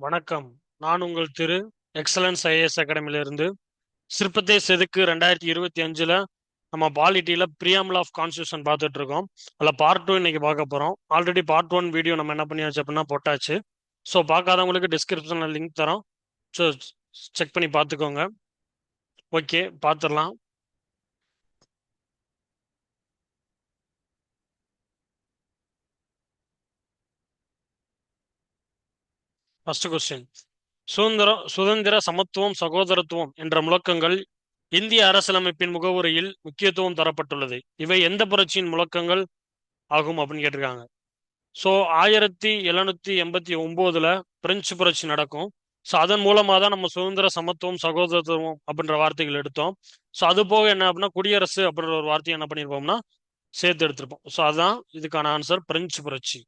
வணக்கம். நான் உங்கள் திரு எக்ஸலன்ஸ் ஐஏஎஸ் அகாடமியிலிருந்து சிற்பத்தை செதுக்கு 2025ல நம்ம பாலிட்டியில பிரியாம்பிள் ஆஃப் கான்ஸ்டியூஷன் பார்த்துட்டு இருக்கோம். அதில் பார்ட் 2 இன்னைக்கு பார்க்க போறோம். ஆல்ரெடி பார்ட் 1 வீடியோ நம்ம என்ன பண்ணியாச்சு அப்படின்னா போட்டாச்சு. ஸோ பார்க்காதவங்களுக்கு டிஸ்கிரிப்ஷன்ல லிங்க் தரோம். ஸோ செக் பண்ணி பார்த்துக்கோங்க. ஓகே, பார்த்துடலாம். First question. சுதந்திர சமத்துவம் சகோதரத்துவம் என்ற முழக்கங்கள் இந்திய அரசியலமைப்பின் முகவுரையில் முக்கியத்துவம் தரப்பட்டுள்ளது. இவை எந்த புரட்சியின் முழக்கங்கள் ஆகும் அப்படின்னு கேட்டிருக்காங்க. ஸோ 1789 பிரெஞ்சு புரட்சி நடக்கும். ஸோ அதன் மூலமாக தான் நம்ம சுதந்திர சமத்துவம் சகோதரத்துவம் அப்படின்ற வார்த்தைகள் எடுத்தோம். ஸோ அது போக என்ன அப்படின்னா குடியரசு அப்படின்ற ஒரு வார்த்தையை என்ன பண்ணியிருப்போம்னா சேர்த்து எடுத்திருப்போம். ஸோ அதுதான் இதுக்கான ஆன்சர், பிரெஞ்சு புரட்சி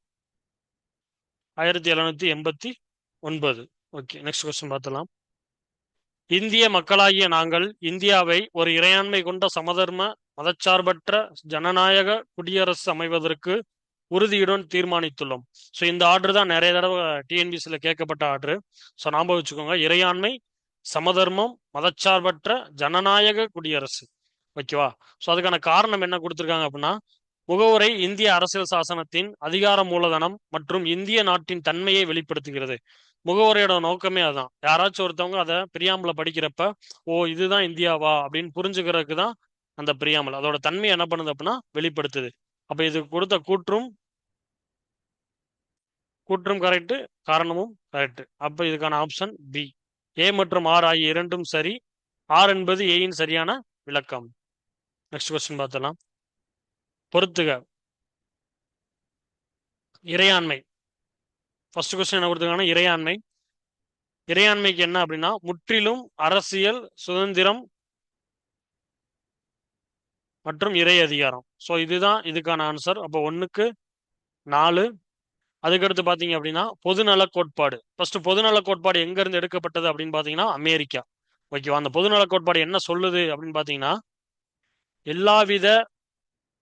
1789. ஓகே, நெக்ஸ்ட் கொஸ்டின் பார்த்தலாம். இந்திய மக்களாகிய நாங்கள் இந்தியாவை ஒரு இறையாண்மை கொண்ட சமதர்ம மதச்சார்பற்ற ஜனநாயக குடியரசு அமைவதற்கு உறுதியுடன் தீர்மானித்துள்ளோம். ஸோ இந்த ஆர்டர் தான் நிறைய தடவை டிஎன்பிசியில் கேட்கப்பட்ட ஆர்டர். ஸோ ஞாபகம் வச்சுக்கோங்க, இறையாண்மை, சமதர்மம், மதச்சார்பற்ற ஜனநாயக குடியரசு. ஓகேவா? ஸோ அதுக்கான காரணம் என்ன கொடுத்துருக்காங்க அப்படின்னா, முகவுரை இந்திய அரசியல் சாசனத்தின் அதிகார மூலதனம் மற்றும் இந்திய நாட்டின் தன்மையை வெளிப்படுத்துகிறது. முகவுரையோட நோக்கமே அதுதான். யாராச்சும் ஒருத்தவங்க அதை பிரியாம்பல படிக்கிறப்ப, ஓ இதுதான் இந்தியாவா அப்படின்னு புரிஞ்சுக்கிறதுக்கு தான் அந்த பிரியாமல். அதோட தன்மை என்ன பண்ணுது அப்படின்னா வெளிப்படுத்துது. அப்ப இது கொடுத்த கூற்றும் கரெக்ட், காரணமும் கரெக்ட். அப்ப இதுக்கான ஆப்ஷன் பி. ஏ மற்றும் ஆர் ஆகிய இரண்டும் சரி. ஆர் என்பது ஏயின் சரியான விளக்கம். நெக்ஸ்ட் கொஸ்டின் பார்த்தலாம். பொறுத்துக. இறையாண்மை. ஃபர்ஸ்ட் கொஸ்டின் என்ன கொடுத்துருக்காங்கன்னா இறையாண்மை. இறையாண்மைக்கு என்ன அப்படின்னா முற்றிலும் அரசியல் சுதந்திரம் மற்றும் இறை அதிகாரம். ஸோ இதுதான் இதுக்கான ஆன்சர். அப்போ 1க்கு 4. அதுக்கடுத்து பார்த்தீங்க அப்படின்னா பொதுநல கோட்பாடு. ஃபர்ஸ்ட் பொதுநல கோட்பாடு எங்க இருந்து எடுக்கப்பட்டது அப்படின்னு பார்த்தீங்கன்னா அமெரிக்கா. ஓகேவா? அந்த பொதுநல கோட்பாடு என்ன சொல்லுது அப்படின்னு பார்த்தீங்கன்னா, எல்லாவித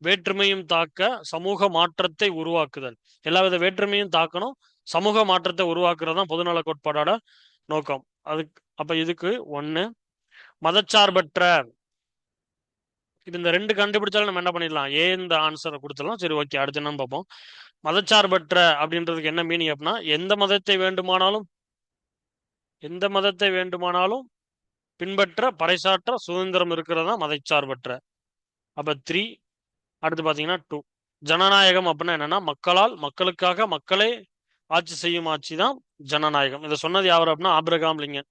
வேற்றுமையும் தாக்க சமூக மாற்றத்தை உருவாக்குதல். எல்லாவித வேற்றுமையும் தாக்கணும், சமூக மாற்றத்தை உருவாக்குறது தான் பொதுநல கோட்பாடோட நோக்கம். அதுக்கு அப்ப இதுக்கு 1. மதச்சார்பற்ற. இது இந்த 2 கண்டுபிடிச்சாலும் நம்ம என்ன பண்ணிடலாம், ஏ இந்த ஆன்சரை கொடுத்துடலாம். சரி, ஓகே, அடுத்து என்னன்னு பார்ப்போம். மதச்சார்பற்ற அப்படின்றதுக்கு என்ன மீனிங் அப்படின்னா, எந்த மதத்தை வேண்டுமானாலும் பின்பற்ற பறைசாற்ற சுதந்திரம் இருக்கிறதா மதச்சார்பற்ற. அப்ப 3. அடுத்து பாத்தீங்கன்னா 2. ஜனநாயகம் அப்படின்னா என்னன்னா, மக்களால் மக்களுக்காக மக்களே ஆட்சி செய்யும் ஆட்சி தான் ஜனநாயகம். இதை சொன்னது யார் அப்படின்னா ஆபிரகாம் லிங்கன்.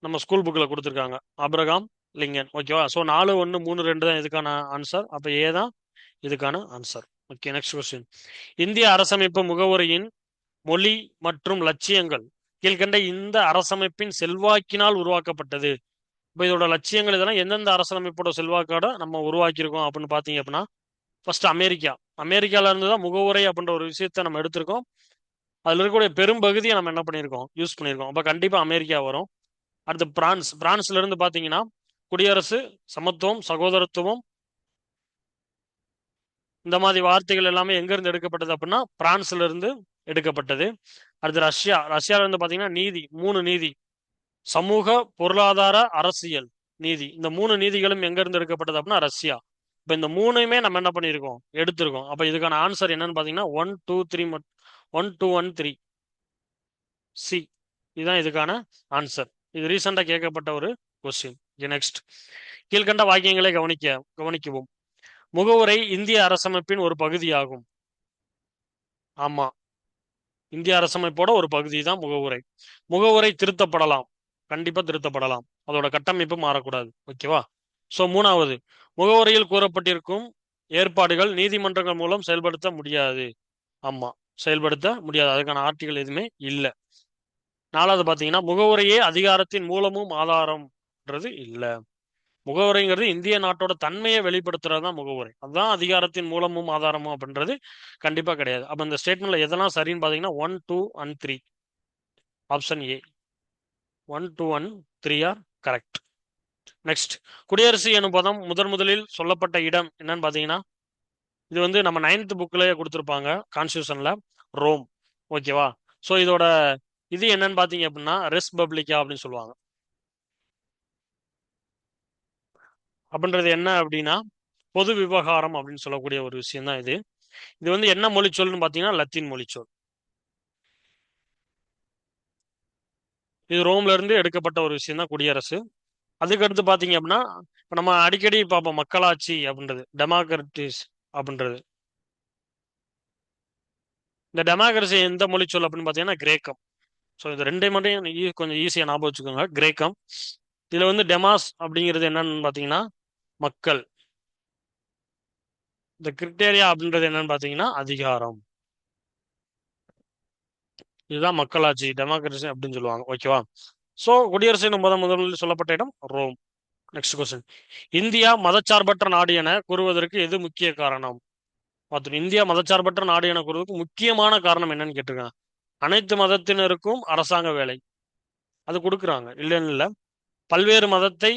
நம்ம ஸ்கூல் புக்ல கொடுத்துருக்காங்க, ஆபிரகாம் லிங்கன். ஓகேவா? ஸோ 4, 1, 3, 2 தான் இதுக்கான ஆன்சர். அப்ப ஏ தான் இதுக்கான ஆன்சர். Okay, next question. இந்திய அரசமைப்பு முகவுரையின் மொழி மற்றும் லட்சியங்கள் கீழ்கண்ட இந்த அரசமைப்பின் செல்வாக்கினால் உருவாக்கப்பட்டது. இப்போ இதோட லட்சியங்கள் இதெல்லாம் எந்தெந்த அரசியலமைப்போட செல்வாக்கோட நம்ம உருவாக்கியிருக்கோம் அப்படின்னு பார்த்தீங்க அப்படின்னா, ஃபர்ஸ்ட் அமெரிக்கால இருந்து தான் முகவுரை அப்படின்ற ஒரு விஷயத்த நம்ம எடுத்திருக்கோம். அதுல இருக்கக்கூடிய பெரும் பகுதியை நம்ம என்ன பண்ணியிருக்கோம், யூஸ் பண்ணியிருக்கோம். அப்ப கண்டிப்பா அமெரிக்கா வரும். அடுத்து பிரான்ஸ்ல இருந்து பாத்தீங்கன்னா குடியரசு, சமத்துவம், சகோதரத்துவம், இந்த மாதிரி வார்த்தைகள் எல்லாமே எங்க இருந்து எடுக்கப்பட்டது அப்படின்னா பிரான்ஸ்ல இருந்து எடுக்கப்பட்டது. அடுத்து ரஷ்யால இருந்து பாத்தீங்கன்னா நீதி, 3 நீதி, சமூக, பொருளாதார, அரசியல் நீதி. இந்த 3 நீதிகளும் எங்க இருந்து எடுக்கப்பட்டது அப்படின்னா ரஷ்யா. இப்ப இந்த 3மே நம்ம என்ன பண்ணியிருக்கோம், எடுத்திருக்கோம். அப்ப இதுக்கான ஆன்சர் என்னன்னு பாத்தீங்கன்னா 1, 2, 3. 1, 2, 1, 3 சி. இதுதான் இதுக்கான ஆன்சர். இது ரீசெண்டா கேட்கப்பட்ட ஒரு கொஸ்டின். நெக்ஸ்ட். கீழ்கண்ட வாக்கியங்களை கவனிக்கவும். முகவுரை இந்திய அரசமைப்பின் ஒரு பகுதியாகும். ஆமா, இந்திய அரசமைப்போட ஒரு பகுதி தான் முகவுரை. முகவுரை திருத்தப்படலாம், கண்டிப்பா திருத்தப்படலாம். அதோட கட்டமைப்பு மாறக்கூடாது. ஓகேவா? சோ 3வது, முகவுரையில் கூறப்பட்டிருக்கும் ஏற்பாடுகள் நீதிமன்றங்கள் மூலம் செயல்படுத்த முடியாது. ஆமா, செயல்படுத்த முடியாது. அதுக்கான ஆர்டிகல் எதுவுமே இல்லை. 4வது பாத்தீங்கன்னா முகவுரையே அதிகாரத்தின் மூலமும் ஆதாரம்ன்றது இல்ல. முகவுரைங்கிறது இந்திய நாட்டோட தன்மையை வெளிப்படுத்துறது தான் முகவுரை. அதுதான் அதிகாரத்தின் மூலமும் ஆதாரமும் அப்படின்றது கண்டிப்பா கிடையாது. அப்ப இந்த ஸ்டேட்மெண்ட்ல எதெல்லாம் சரின்னு பாத்தீங்கன்னா 1, 2 and 3. Option A 1, 2 and 3 are correct. Next. குடியரசு எனும் பதம் முதலில் சொல்லப்பட்ட இடம் என்னன்னு பாத்தீங்கன்னா, இது வந்து நம்ம 9th புக்லயே கொடுத்துருப்பாங்க கான்ஸ்டியூஷன்ல, ரோம். ஓகேவா? ஸோ இதோட இது என்னன்னு பாத்தீங்க அப்படின்னா ரெஸ் பப்ளிகா அப்படின்னு சொல்லுவாங்க. அப்படின்றது என்ன அப்படின்னா பொது விவகாரம் அப்படின்னு சொல்லக்கூடிய ஒரு விஷயம் தான் இது. இது வந்து என்ன மொழிச்சொல்னு பாத்தீங்கன்னா லத்தீன் மொழிச்சொல். இது ரோம்ல இருந்து எடுக்கப்பட்ட ஒரு விஷயம் தான் குடியரசு. அதுக்கடுத்து பாத்தீங்க அப்படின்னா இப்ப நம்ம அடிக்கடி பார்ப்போம் மக்களாட்சி அப்படின்றது, டெமோக்ரட்டிஸ் அப்படின்றது. இந்த டெமோக்ரஸி எந்த மொழிச்சொல் அப்படின்னு பாத்தீங்கன்னா கிரேக்கம். ஸோ இது ரெண்டே மட்டும் கொஞ்சம் ஈஸியா ஞாபகம் வச்சுக்கோங்க. கிரேக்கம். இதுல வந்து டெமாஸ் அப்படிங்கிறது என்னன்னு பாத்தீங்கன்னா மக்கள். இந்த கிரிட்டேரியா அப்படின்றது என்னன்னு பாத்தீங்கன்னா அதிகாரம். இதுதான் மக்களாட்சி, டெமோக்ரஸி அப்படின்னு சொல்லுவாங்க. ஓகேவா? சோ குடியரசு முதலில் சொல்லப்பட்ட இடம் ரோம். Next question. இந்தியா மதச்சார்பற்ற நாடு என கூறுவதற்கு எது முக்கிய காரணம்? பார்த்துட்டு இந்தியா மதச்சார்பற்ற நாடு என கூறுவதற்கு முக்கியமான காரணம் என்னன்னு கேட்டிருக்காங்க. அனைத்து மதத்தினருக்கும் அரசாங்க வேலை அது கொடுக்குறாங்க, இல்லைன்னு இல்லை. பல்வேறு மதத்தை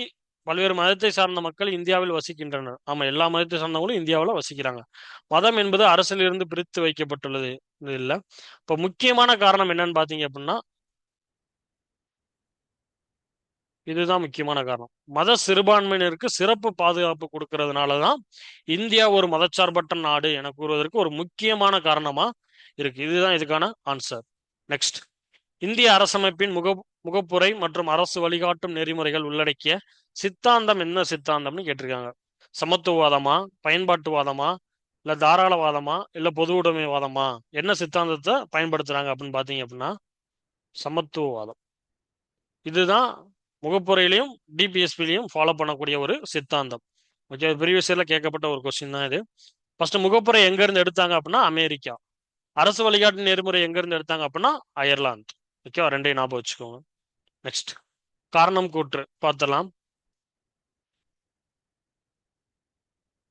பல்வேறு மதத்தை சார்ந்த மக்கள் இந்தியாவில் வசிக்கின்றனர். ஆமா, எல்லா மதத்தை சார்ந்தவங்களும் இந்தியாவில் வசிக்கிறாங்க. மதம் என்பது அரசிலிருந்து பிரித்து வைக்கப்பட்டுள்ளது, இது இல்லை. இப்போ முக்கியமான காரணம் என்னன்னு பாத்தீங்க அப்படின்னா இதுதான் முக்கியமான காரணம். மத சிறுபான்மையினருக்கு சிறப்பு பாதுகாப்பு கொடுக்கறதுனால தான் இந்தியா ஒரு மதச்சார்பற்ற நாடு என கூறுவதற்கு ஒரு முக்கியமான காரணமா இருக்கு. இதுதான் இதுக்கான ஆன்சர். நெக்ஸ்ட். இந்திய அரசமைப்பின் முகப்புரை மற்றும் அரசு வழிகாட்டும் நெறிமுறைகள் உள்ளடக்கிய சித்தாந்தம் என்ன சித்தாந்தம்னு கேட்டிருக்காங்க. சமத்துவவாதமா, பயன்பாட்டுவாதமா, இல்ல தாராளவாதமா, இல்ல பொது உடைமைவாதமா? என்ன சித்தாந்தத்தை பயன்படுத்துறாங்க அப்படின்னு பாத்தீங்க அப்படின்னா சமத்துவவாதம். இதுதான் முகப்புரையிலையும் டிபிஎஸ்பிலையும் ஃபாலோ பண்ணக்கூடிய ஒரு சித்தாந்தம். ஓகே, ப்ரீவியஸ் இயர்ல கேட்கப்பட்ட ஒரு கொஸ்டின் தான் இது. ஃபர்ஸ்ட் முகப்புரை எங்க இருந்து எடுத்தாங்க அப்படின்னா அமெரிக்கா. அரசு வழிகாட்டு நெறிமுறை எங்க இருந்து எடுத்தாங்க அப்படின்னா அயர்லாந்து. ஓகே, ரெண்டையும் ஞாபகம் வச்சுக்கோங்க. நெக்ஸ்ட். காரணம் கூற்று பார்த்தலாம்.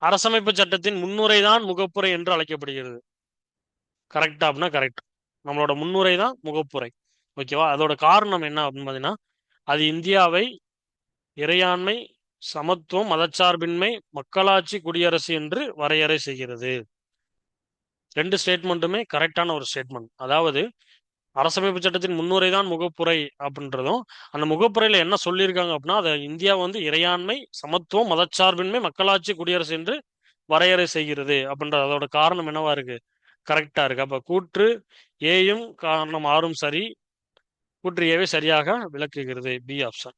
அரசமைப்பு சட்டத்தின் முன்னுரை தான் முகப்புரை என்று அழைக்கப்படுகிறது. கரெக்டா அப்படின்னா கரெக்ட். நம்மளோட முன்னுரை தான் முகப்புரை. ஓகேவா? அதோட காரணம் என்ன அப்படின்னு பாத்தீங்கன்னா அது இந்தியாவை இறையாண்மை, சமத்துவம், மதச்சார்பின்மை, மக்களாட்சி, குடியரசு என்று வரையறை செய்கிறது. ரெண்டு ஸ்டேட்மெண்ட்டுமே கரெக்டான ஒரு ஸ்டேட்மெண்ட். அதாவது அரசமைப்பு சட்டத்தின் முன்னுரை தான் முகப்புரை அப்படின்றதும், அந்த முகப்புரையில என்ன சொல்லியிருக்காங்க அப்படின்னா அதை இந்தியா வந்து இறையாண்மை, சமத்துவம், மதச்சார்பின்மை, மக்களாட்சி, குடியரசு என்று வரையறை செய்கிறது அப்படின்ற அதோட காரணம் என்னவா இருக்கு? கரெக்டா இருக்கு. அப்ப கூற்று ஏயும் காரணம் ஆறும் சரி. கூற்று ஏவை சரியாக விளக்குகிறது. B option.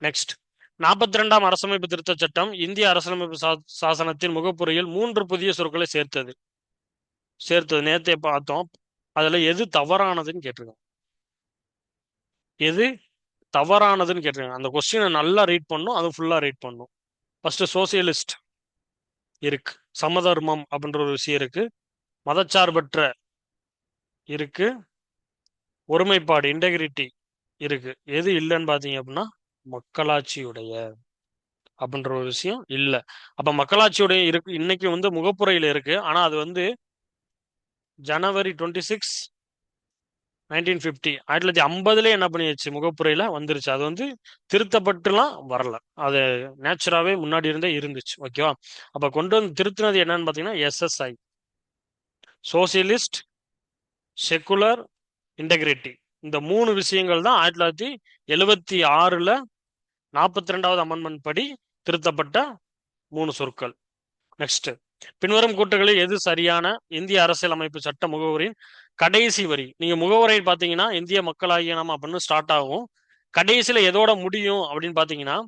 நெக்ஸ்ட். 42ஆம் அரசமைப்பு திருத்த சட்டம் இந்திய அரசியலமைப்பு சாசனத்தின் முகப்புரையில் 3 புதிய சொற்களை சேர்த்தது நேத்தே பார்த்தோம். அதுல எது தவறானதுன்னு கேட்டிருக்கோம். எது தவறானதுன்னு கேட்டிருக்காங்க. அந்த கொஸ்டினை நல்லா ரீட் பண்ணும், அது ஃபுல்லா ரீட் பண்ணும். ஃபர்ஸ்ட் சோசியலிஸ்ட் இருக்கு, சமதர்மம் அப்படின்ற ஒரு விஷயம் இருக்கு, மதச்சார்பற்ற இருக்கு, ஒருமைப்பாடு இன்டெகிரிட்டி இருக்கு. எது இல்லைன்னு பாத்தீங்க அப்படின்னா மக்களாட்சியுடைய அப்படின்ற ஒரு விஷயம் இல்ல. அப்ப மக்களாட்சியுடைய இருக்கு இன்னைக்கு வந்து முகப்புரையில இருக்கு. ஆனா அது வந்து ஜனவரி 26, 1950 1950 என்ன பண்ணிடுச்சு, முகப்புரையில வந்துருச்சு. அது வந்து திருத்தப்பட்டுலாம் வரல. அது நேச்சுராவே முன்னாடி இருந்தே இருந்துச்சு. ஓகேவா? அப்ப கொண்டு வந்து திருத்தினது என்னன்னு பாத்தீங்கன்னா எஸ்எஸ்ஐ, சோசியலிஸ்ட், செக்குலர், இன்டெகிரிட்டி. இந்த 3 விஷயங்கள் தான் 1976ல 42வது அமெண்ட்மெண்ட் படி திருத்தப்பட்ட 3 சொற்கள். நெக்ஸ்ட். பின்வரும் கூற்றுகளில் எது சரியான? இந்திய அரசியலமைப்பு சட்ட முகவரின் கடைசி வரி. நீங்க முகவரை பாத்தீங்கன்னா இந்திய மக்களாகிய நாம் அப்படின்னு ஸ்டார்ட் ஆகும். கடைசியில எதோட முடியும் அப்படின்னு பாத்தீங்கன்னா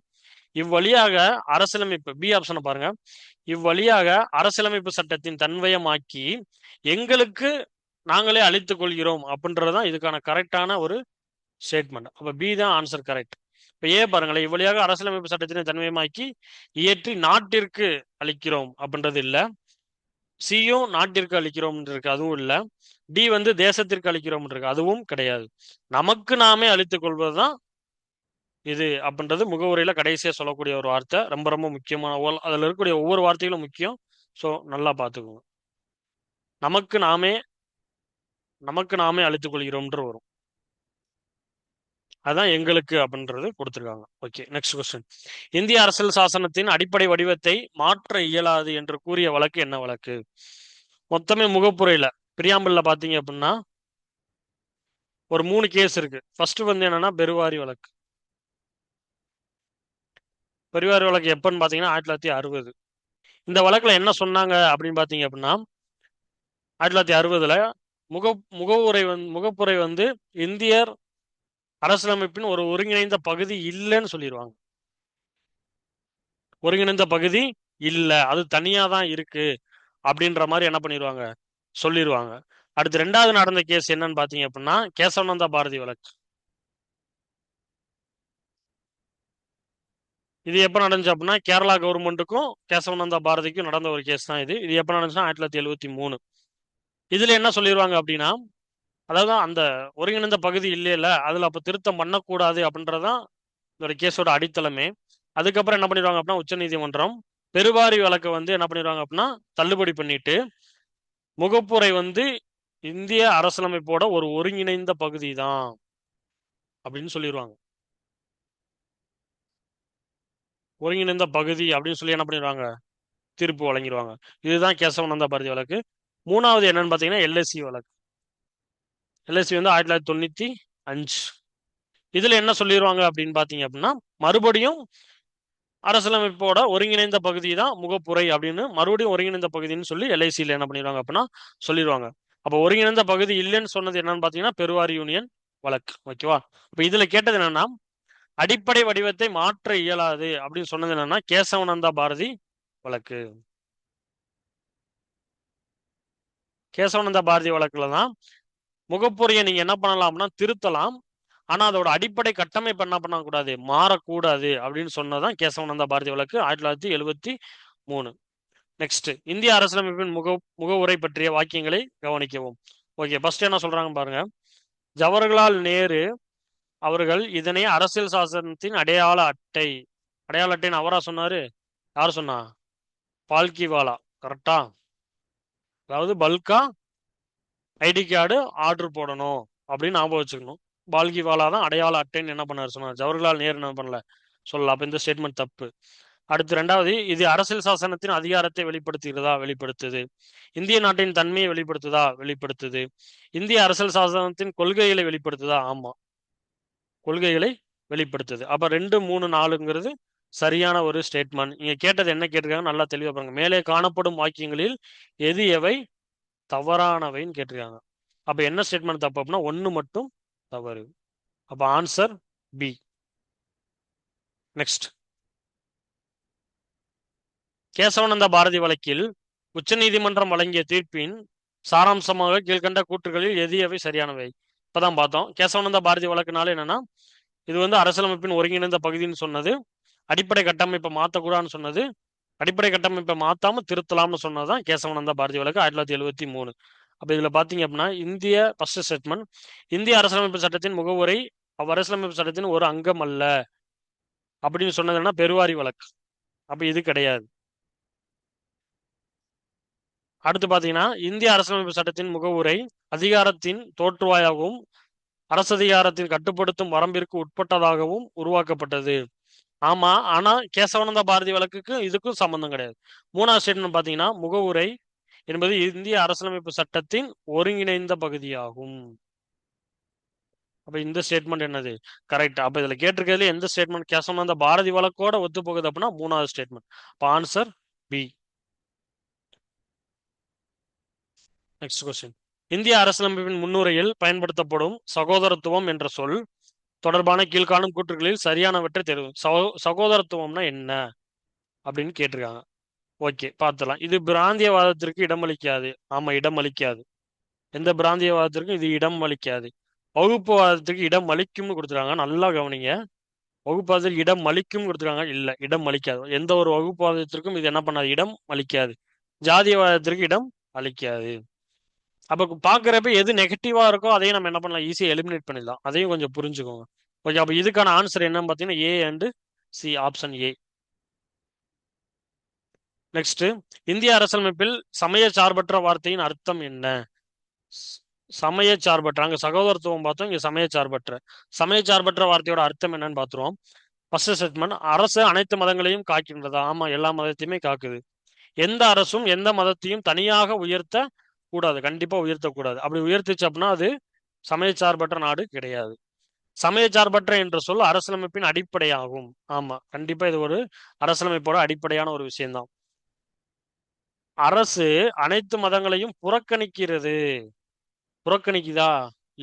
இவ்வழியாக அரசியலமைப்பு, பி ஆப்ஷனை பாருங்க, இவ்வழியாக அரசியலமைப்பு சட்டத்தின் தன்வயமாக்கி எங்களுக்கு நாங்களே அழித்துக் கொள்கிறோம் அப்படின்றதுதான் இதுக்கான கரெக்டான ஒரு ஸ்டேட்மெண்ட். அப்ப பி தான் ஆன்சர் கரெக்ட். இப்ப ஏ பாருங்களேன், இவ்வழியாக அரசியலமைப்பு சட்டத்தினை தன்மையமாக்கி இயற்றி நாட்டிற்கு அளிக்கிறோம் அப்படின்றது இல்ல. சியும் நாட்டிற்கு அளிக்கிறோம் இருக்கு, அதுவும் இல்ல. டி வந்து தேசத்திற்கு அளிக்கிறோம் இருக்கு, அதுவும் கிடையாது. நமக்கு நாமே அழித்துக் கொள்வதுதான் இது அப்படின்றது முகவுரையில கடைசியா சொல்லக்கூடிய ஒரு வார்த்தை. ரொம்ப ரொம்ப முக்கியமான அதுல இருக்கக்கூடிய ஒவ்வொரு வார்த்தைகளும் முக்கியம். ஸோ நல்லா பார்த்துக்கோங்க. நமக்கு நாமே அழித்துக் கொள்கிறோம்ன்ற வரும். அதான் எங்களுக்கு அப்படின்றது கொடுத்துருக்காங்க. Okay, next question. இந்திய அரசியல் சாசனத்தின் அடிப்படை வடிவத்தை மாற்ற இயலாது என்று கூறிய வழக்கு என்ன வழக்கு? மொத்தமே முகப்புரையில பிரியாம்பிள்ல பாத்தீங்க அப்படின்னா ஒரு 3 கேஸ் இருக்கு. ஃபர்ஸ்ட் வந்து என்னன்னா பெருவாரி வழக்கு. பெருவாரி வழக்கு எப்பன்னு பாத்தீங்கன்னா 1960. இந்த வழக்குல என்ன சொன்னாங்க அப்படின்னு பாத்தீங்க அப்படின்னா 1960ல முகப்புரை வந்து இந்தியர் அரசியலமைப்பின் ஒரு ஒருங்கிணைந்த பகுதி இல்லைன்னு சொல்லிடுவாங்க. ஒருங்கிணைந்த பகுதி இல்ல, அது தனியா தான் இருக்கு அப்படின்ற மாதிரி என்ன பண்ணிடுவாங்க, சொல்லிடுவாங்க. அடுத்து ரெண்டாவது நடந்த கேஸ் என்னன்னு பாத்தீங்க அப்படின்னா கேசவானந்தா பாரதி வழக்கு. இது எப்ப நடந்துச்சு அப்படின்னா கேரளா கவர்மெண்ட்டுக்கும் கேசவானந்தா பாரதிக்கும் நடந்த ஒரு கேஸ் தான் இது. இது எப்ப நடந்துச்சுன்னா 1973. இதுல என்ன சொல்லிடுவாங்க அப்படின்னா, அதாவது அந்த ஒருங்கிணைந்த பகுதி இல்லையில அதுல அப்ப திருத்தம் பண்ணக்கூடாது அப்படின்றதான் இதோட கேஸோட அடித்தளமே. அதுக்கப்புறம் என்ன பண்ணிடுவாங்க அப்படின்னா உச்சநீதிமன்றம் பெருவாரி வழக்கை வந்து என்ன பண்ணிடுவாங்க அப்படின்னா தள்ளுபடி பண்ணிட்டு முகப்புரை வந்து இந்திய அரசியலமைப்போட ஒரு ஒருங்கிணைந்த பகுதி தான் அப்படின்னு சொல்லிடுவாங்க. ஒருங்கிணைந்த பகுதி அப்படின்னு சொல்லி என்ன பண்ணிடுவாங்க, தீர்ப்பு வழங்கிடுவாங்க. இதுதான் கேசவானந்தா பாரதி வழக்கு. மூணாவது என்னன்னு பாத்தீங்கன்னா எல்ஐசி வழக்கு. எல்ஐசி வந்து 1995. இதுல என்ன சொல்லிடுவாங்க அப்படின்னு பாத்தீங்க அப்படின்னா மறுபடியும் அரசியலமைப்போட ஒருங்கிணைந்த பகுதி தான் முகப்புரை அப்படின்னு மறுபடியும் ஒருங்கிணைந்த பகுதின்னு சொல்லி எல்ஐசியில் என்ன பண்ணிடுவாங்க அப்படின்னா சொல்லிடுவாங்க. அப்போ ஒருங்கிணைந்த பகுதி இல்லைன்னு சொன்னது என்னன்னு பாத்தீங்கன்னா பெருவாரி யூனியன் வழக்கு. ஓகேவா? இப்ப இதுல கேட்டது என்னன்னா அடிப்படை வடிவத்தை மாற்ற இயலாது அப்படின்னு சொன்னது என்னன்னா கேசவானந்தா பாரதி வழக்கு. கேசவானந்தா பாரதி வழக்குல தான் முகப்புரையை நீங்க என்ன பண்ணலாம்னா திருத்தலாம், ஆனா அதோட அடிப்படை கட்டமைப்பு என்ன பண்ணக்கூடாது, மாறக்கூடாது அப்படின்னு சொன்னதான் கேசவானந்தா பாரதி வழக்கு 1973. நெக்ஸ்ட் இந்திய அரசியலமைப்பின் முகவுரை பற்றிய வாக்கியங்களை கவனிக்கவும். ஓகே, ஃபர்ஸ்ட் என்ன சொல்றாங்க பாருங்க. ஜவஹர்லால் நேரு அவர்கள் இதனை அரசியல் சாசனத்தின் அடையாள அட்டை. அடையாள அட்டைன்னு அவரா சொன்னாரு? யார் சொன்னா? பால்கிவாலா. கரெக்டா? அதாவது பல்கா ஐடி கார்டு ஆர்டர் போடணும் அப்படின்னு ஞாபகம் வச்சுக்கணும். பால்கிவாலா தான் அடையாள அட்டைன்னு என்ன பண்ணாரு சொன்னார். ஜவஹர்லால் நேரு என்ன பண்ணல சொல்லல. அப்ப இந்த ஸ்டேட்மெண்ட் தப்பு. அடுத்து ரெண்டாவது, இது அரசியல் சாசனத்தின் அதிகாரத்தை வெளிப்படுத்துகிறதா? வெளிப்படுத்துது. இந்திய நாட்டின் தன்மையை வெளிப்படுத்துதா? வெளிப்படுத்துது. இந்திய அரசியல் சாசனத்தின் கொள்கைகளை வெளிப்படுத்துதா? ஆமா, கொள்கைகளை வெளிப்படுத்துது. அப்ப 2, 3, 4ங்கிறது சரியான ஒரு ஸ்டேட்மெண்ட். நீங்க கேட்டது என்ன கேட்டிருக்காங்க நல்லா தெளிவா பாருங்க. மேலே காணப்படும் வாக்கியங்களில் எது எவை தவறானவைன்னு கேட்டிருக்காங்க. அப்ப என்ன ஸ்டேட்மெண்ட் தப்பு அப்படின்னா 1 மட்டும் தவறு. அப்ப answer B. Next, Kesavananda Bharathi வழக்கில் உச்சநீதிமன்றம் வழங்கிய தீர்ப்பின் சாராம்சமாக கீழ்கண்ட கூற்றுகளில் எது எவை சரியானவை? இப்பதான் பார்த்தோம். கேசவானந்தா பாரதி வழக்குனால என்னன்னா இது வந்து அரசியலமைப்பின் ஒருங்கிணைந்த பகுதின்னு சொன்னது, அடிப்படை கட்டமைப்பை மாற்றக்கூடாதுன்னு சொன்னது, அடிப்படை கட்டமைப்பை மாத்தாம திருத்தலாம்னு சொன்னதுதான் கேசவானந்தா பாரதி வழக்கு 1973. அப்ப இதுல பாத்தீங்க அப்படின்னா இந்திய ஃபர்ஸ்ட் ஸ்டேட்மெண்ட், இந்திய அரசியலமைப்பு சட்டத்தின் முகவுரை அரசியலமைப்பு சட்டத்தின் ஒரு அங்கம் அல்ல அப்படின்னு சொன்னதுன்னா பெருவாரி வழக்கு. அப்ப இது கிடையாது. அடுத்து பாத்தீங்கன்னா இந்திய அரசியலமைப்பு சட்டத்தின் முகவுரை அதிகாரத்தின் தோற்றுவாயாகவும் அரசதிகாரத்தின் கட்டுப்படுத்தும் வரம்பிற்கு உட்பட்டதாகவும் உருவாக்கப்பட்டது. ஆமா, ஆனா கேசவானந்தா பாரதி வழக்குக்கு இதுக்கும் சம்பந்தம் கிடையாது. மூணாவது ஸ்டேட்மெண்ட் பாத்தீங்கன்னா முகவுரை என்பது இந்திய அரசியலமைப்பு சட்டத்தின் ஒருங்கிணைந்த பகுதியாகும். அப்ப இந்த ஸ்டேட்மெண்ட் என்னது? கரெக்ட். அப்ப இதுல கேட்டிருக்கிறதுல எந்த ஸ்டேட்மெண்ட் கேசவானந்தா பாரதி வழக்கோட ஒத்து போகுது அப்படின்னா மூணாவது ஸ்டேட்மெண்ட். அப்ப ஆன்சர் பி. நெக்ஸ்ட் கொஸ்டின், இந்திய அரசியலமைப்பின் முன்னுரையில் பயன்படுத்தப்படும் சகோதரத்துவம் என்ற சொல் தொடர்பான கீழ்காணும் கூற்றுகளில் சரியானவற்றை தெரியும். சகோதரத்துவம்னா என்ன அப்படின்னு கேட்டிருக்காங்க. ஓகே, பார்த்துலாம். இது பிராந்தியவாதத்திற்கு இடமளிக்காது. ஆமா, இடமளிக்காது. எந்த பிராந்தியவாதத்திற்கும் இது இடம் அளிக்காது. வகுப்புவாதத்துக்கு இடம் அளிக்கும்னு கொடுத்துருக்காங்க, நல்லா கவனிங்க. வகுப்புவாதத்திற்கு இடம் அளிக்கும் கொடுத்துருக்காங்க, இல்ல இடம் அளிக்காது. எந்த ஒரு வகுப்புவாதத்திற்கும் இது என்ன பண்ணாது, இடம் அளிக்காது. ஜாதியவாதத்திற்கு இடம் அளிக்காது. அப்ப பாக்குறப்ப எது நெகட்டிவா இருக்கோ அதையும் நம்ம என்ன பண்ணலாம், ஈஸியா எலிமினேட் பண்ணிடலாம். அதையும் கொஞ்சம் புரிஞ்சுக்கோங்க. ஓகே, அப்ப இதுக்கான ஆன்சர் என்னன்னு பாத்தீங்கன்னா A and C, option A. Next, இந்திய அரசியலமைப்பில் சமய சார்பற்ற வார்த்தையின் அர்த்தம் என்ன? சமய சார்பற்ற, அங்க சகோதரத்துவம் பார்த்தோம், இங்க சமய சார்பற்ற. சமய சார்பற்ற வார்த்தையோட அர்த்தம் என்னன்னு பாத்துருவோம். ஃபர்ஸ்ட் ஸ்டேட்மெண்ட், அரசு அனைத்து மதங்களையும் காக்கின்றதா? ஆமா, எல்லா மதத்தையுமே காக்குது. எந்த அரசும் எந்த மதத்தையும் தனியாக உயர்த்த கூடாது, கண்டிப்பா உயர்த்தக்கூடாது. அப்படி உயர்த்துச்சு அப்படின்னா அது சமயச்சார்பற்ற நாடு கிடையாது. சமயச்சார்பற்ற என்ற சொல் அரசியலமைப்பின் அடிப்படையாகும். ஆமா, கண்டிப்பா இது ஒரு அரசியலமைப்போட அடிப்படையான ஒரு விஷயம்தான். அரசு அனைத்து மதங்களையும் புறக்கணிக்கிறது. புறக்கணிக்குதா?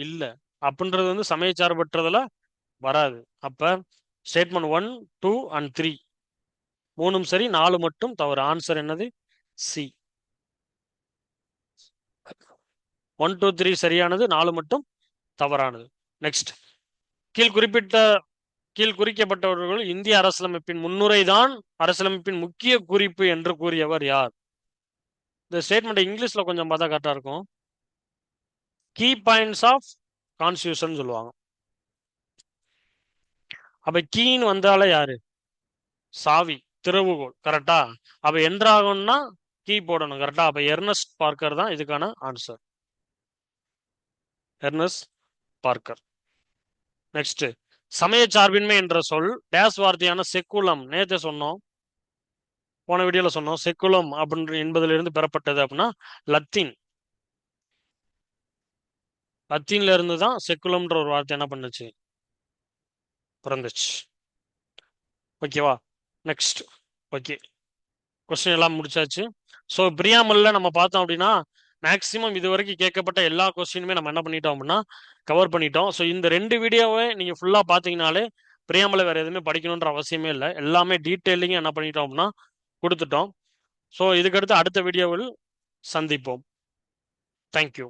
இல்ல. அப்படின்றது வந்து சமயச்சார்பற்றதுல வராது. அப்ப ஸ்டேட்மெண்ட் 1, 2 அண்ட் 3 மூணும் சரி, 4 மட்டும் தவறு. ஆன்சர் என்னது? சி. 1, 2, 3 சரியானது, 4 மட்டும் தவறானது. நெக்ஸ்ட், கீழ் குறிப்பிட்ட கீழ் குறிக்கப்பட்டவர்கள் இந்திய அரசியலமைப்பின் முன்னுரைதான் அரசியலமைப்பின் முக்கிய குறிப்பு என்று கூறியவர் யார்? இந்த ஸ்டேட்மெண்ட் இங்கிலீஷ்ல கொஞ்சம் பார்த்தா கரெக்டா இருக்கும். கீ பாயிண்ட்ஸ் ஆஃப் கான்ஸ்டியூஷன் சொல்லுவாங்க. அப்ப கீன்னு வந்தால யாரு? சாவி, திறவுகோல். கரெக்டா? அப்ப என்றாகும்னா கீ போடணும். கரெக்டா? அப்ப எர்னஸ்ட் பார்க்கர் தான் இதுக்கான ஆன்சர். Ernst Parker. நெக்ஸ்ட், சமய சார்பின்மை என்ற சொல் டேஸ் வார்த்தையான செக்குலம். நேத்து சொன்னோம், போன வீடியோல சொன்னோம். செக்குலம் அப்படின்ற என்பதிலிருந்து பெறப்பட்டது அப்படின்னா லத்தீன். லத்தீன்ல இருந்து தான் செக்குலம்ன்ற ஒரு வார்த்தை என்ன பண்ணுச்சு, பிறந்துச்சு. ஓகேவா? நெக்ஸ்ட். ஓகே, கொஸ்டின் எல்லாம் முடிச்சாச்சு. ஸோ பிரியாமல்ல நம்ம பார்த்தோம் அப்படின்னா மேக்சிமம் இது வரைக்கும் கேட்கப்பட்ட எல்லா கொஸ்டினுமே நம்ம என்ன பண்ணிட்டோம் அப்படின்னா கவர் பண்ணிட்டோம். ஸோ இந்த 2 வீடியோவை நீங்க ஃபுல்லா பார்த்தீங்கனாலே பிரியாமலை வேற எதுவுமே படிக்கணுன்ற அவசியமே இல்லை. எல்லாமே டீட்டெயிலிங்க என்ன பண்ணிட்டோம் அப்படின்னா கொடுத்துட்டோம். ஸோ இதுக்கடுத்து அடுத்த வீடியோவில் சந்திப்போம். தேங்க்யூ.